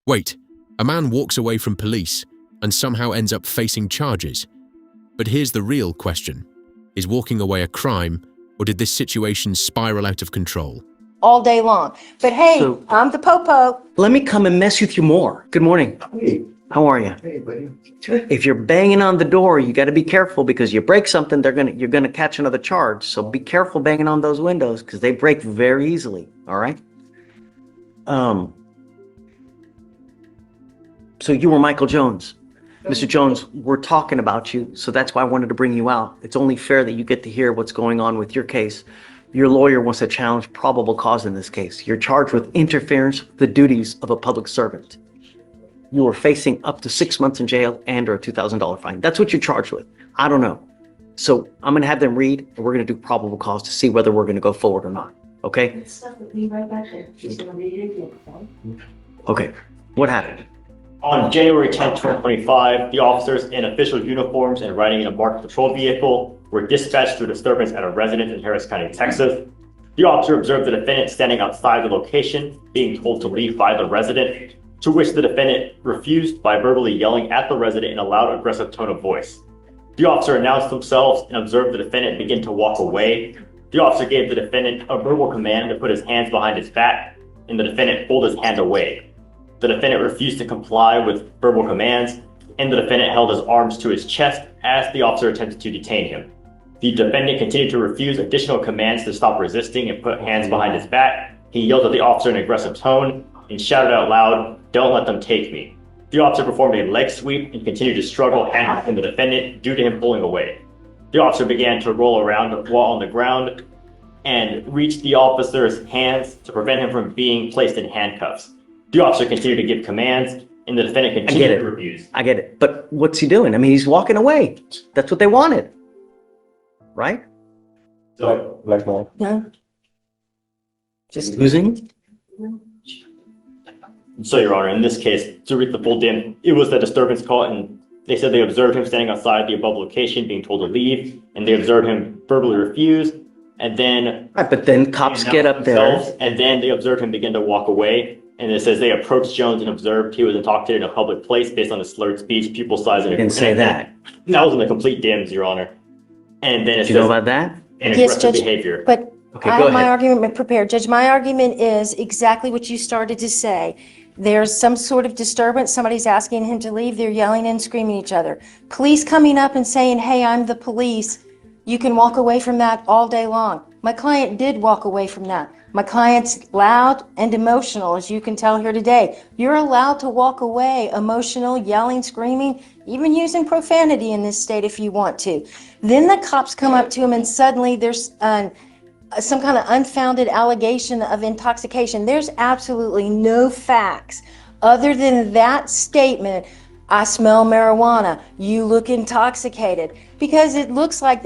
Wait, a man walks away from police and somehow ends up facing charges. But here's the real question. Is walking away a crime, or did this situation spiral out of control? All day long. But hey, I'm the popo. Let me come and mess with you more. Good morning. Hey. How are you? Hey, buddy. If you're banging on the door, you got to be careful because you break something, you're gonna catch another charge. So be careful banging on those windows because they break very easily. All right. So you were Michael Jones. Mr. Jones, we're talking about you, so that's why I wanted to bring you out. It's only fair that you get to hear what's going on with your case. Your lawyer wants to challenge probable cause in this case. You're charged with interference with the duties of a public servant. You are facing up to 6 months in jail and or a $2,000 fine. That's what you're charged with. I don't know. So I'm going to have them read, and we're going to do probable cause to see whether we're going to go forward or not. Okay? Okay. What happened? On January 10, 2025, the officers in official uniforms and riding in a marked patrol vehicle were dispatched to a disturbance at a residence in Harris County, Texas. The officer observed the defendant standing outside the location, being told to leave by the resident, to which the defendant refused by verbally yelling at the resident in a loud, aggressive tone of voice. The officer announced themselves and observed the defendant begin to walk away. The officer gave the defendant a verbal command to put his hands behind his back, and the defendant pulled his hand away. The defendant refused to comply with verbal commands, and the defendant held his arms to his chest as the officer attempted to detain him. The defendant continued to refuse additional commands to stop resisting and put hands behind his back. He yelled at the officer in an aggressive tone and shouted out loud, "Don't let them take me." The officer performed a leg sweep and continued to struggle handcuffing the defendant due to him pulling away. The officer began to roll around while on the ground and reached the officer's hands to prevent him from being placed in handcuffs. The officer continued to give commands, and the defendant continued to refuse. I get it. But what's he doing? I mean, he's walking away. That's what they wanted. Right? So, No. Just losing? So, Your Honor, in this case, to read the full dim, it was the disturbance call, and they said they observed him standing outside the above location, being told to leave, and they observed him verbally refuse, and then... Right, but then cops get up there. And then they observed him begin to walk away, and it says they approached Jones and observed he was intoxicated in a public place based on his slurred speech, pupil size, and... Didn't say that. That was in the complete dims, Your Honor. And then it Do you know about that? And Yes, aggressive Judge, behavior. but Okay, I go have my ahead. argument prepared. Judge, my argument is exactly what you started to say. There's some sort of disturbance. Somebody's asking him to leave. They're yelling and screaming at each other. Police coming up and saying, "Hey, I'm the police." You can walk away from that all day long. My client did walk away from that. My client's loud and emotional, as you can tell here today. You're allowed to walk away emotional, yelling, screaming, even using profanity in this state if you want to. Then the cops come up to him and suddenly there's some kind of unfounded allegation of intoxication. There's absolutely no facts other than that statement. "I smell marijuana. You look intoxicated," because it looks like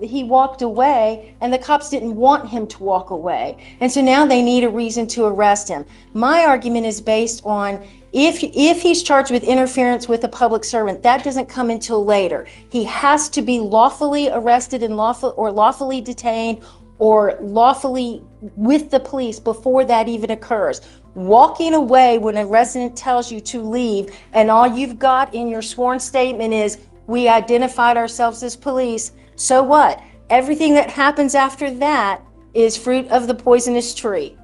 he walked away and the cops didn't want him to walk away. And so now they need a reason to arrest him. My argument is based on if he's charged with interference with a public servant, that doesn't come until later. He has to be lawfully arrested and lawfully detained or lawfully with the police before that even occurs. Walking away when a resident tells you to leave and all you've got in your sworn statement is, "We identified ourselves as police," so what? Everything that happens after that is fruit of the poisonous tree.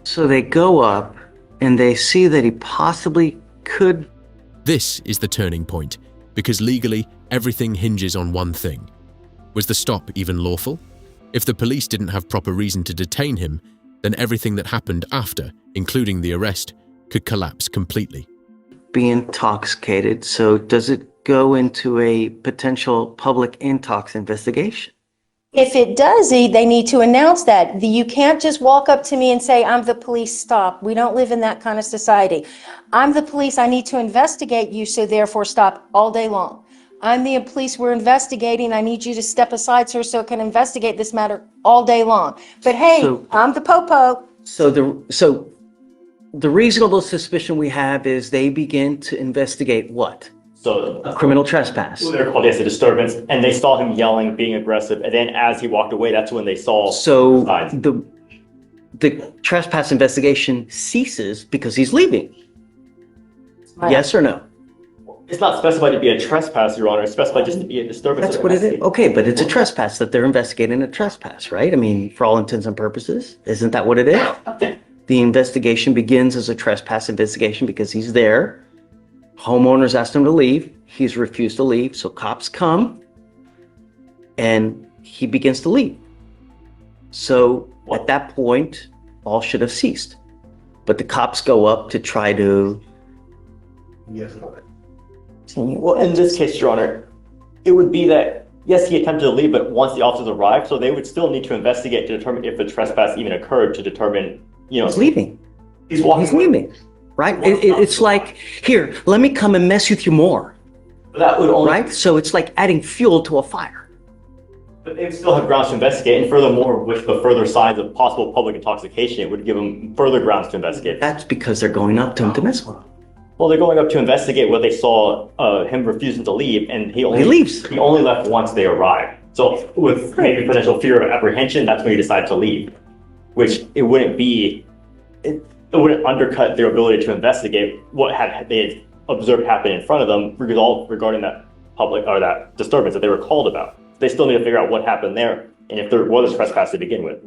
So they go up and they see that he possibly could... This is the turning point, because legally, everything hinges on one thing. Was the stop even lawful? If the police didn't have proper reason to detain him, then everything that happened after, including the arrest, could collapse completely. be intoxicated. So does it go into a potential public intox investigation? If it does, they need to announce that. You can't just walk up to me and say, "I'm the police, stop." We don't live in that kind of society. "I'm the police, I need to investigate you, so therefore stop," all day long. "I'm the police, we're investigating, I need you to step aside, sir, so I can investigate this matter," all day long. But hey, I'm the popo. So the reasonable suspicion we have is they begin to investigate what? So A criminal trespass. they're called as a disturbance, and they saw him yelling, being aggressive, and then as he walked away, that's when they saw So signs. the trespass investigation ceases because he's leaving. Yes or no? It's not specified to be a trespass, Your Honor. It's specified just to be a disturbance. That's what it is. Okay, but it's a trespass that they're investigating a trespass, right? I mean, for all intents and purposes, isn't that what it is? The investigation begins as a trespass investigation because he's there. Homeowners asked him to leave. He's refused to leave. So cops come and he begins to leave. So at that point, all should have ceased. But the cops go up to try to... Well, in this case, Your Honor, it would be that, yes, he attempted to leave, but once the officers arrived, so they would still need to investigate to determine if the trespass even occurred, to determine, you know... He's leaving. He's walking. He's leaving, right? It's like, here, let me come and mess with you more, That would only... right? So it's like adding fuel to a fire. But they would still have grounds to investigate, and furthermore, with the further signs of possible public intoxication, it would give them further grounds to investigate. That's because they're going up to him to mess with him. Well, they're going up to investigate what they saw him refusing to leave, and he leaves. He only left once they arrived. So with maybe potential fear of apprehension, that's when he decided to leave, which it wouldn't be, it wouldn't undercut their ability to investigate what they had observed happen in front of them regarding that public or that disturbance that they were called about. They still need to figure out what happened there and if there was a trespass to begin with.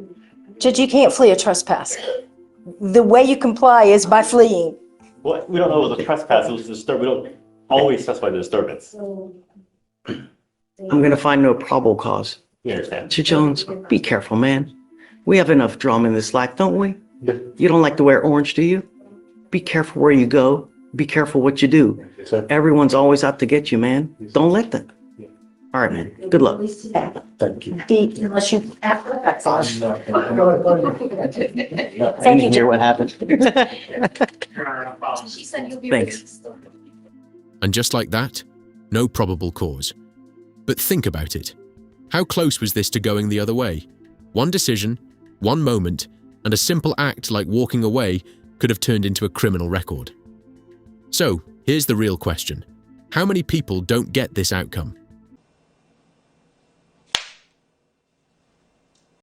Judge, you can't flee a trespass. The way you comply is by fleeing. Well, we don't know it was a trespass, it was a disturbance. We don't always specify the disturbance. I'm going to find no probable cause. You understand? Mr. Jones, be careful, man. We have enough drama in this life, don't we? You don't like to wear orange, do you? Be careful where you go. Be careful what you do. Everyone's always out to get you, man. Don't let them. All right, man. Good luck. Thank you. Unless you... Thank you. Hear what happened? She said you'll be Thanks. released. And just like that, no probable cause. But think about it. How close was this to going the other way? One decision, one moment, and a simple act like walking away could have turned into a criminal record. So, here's the real question. How many people don't get this outcome?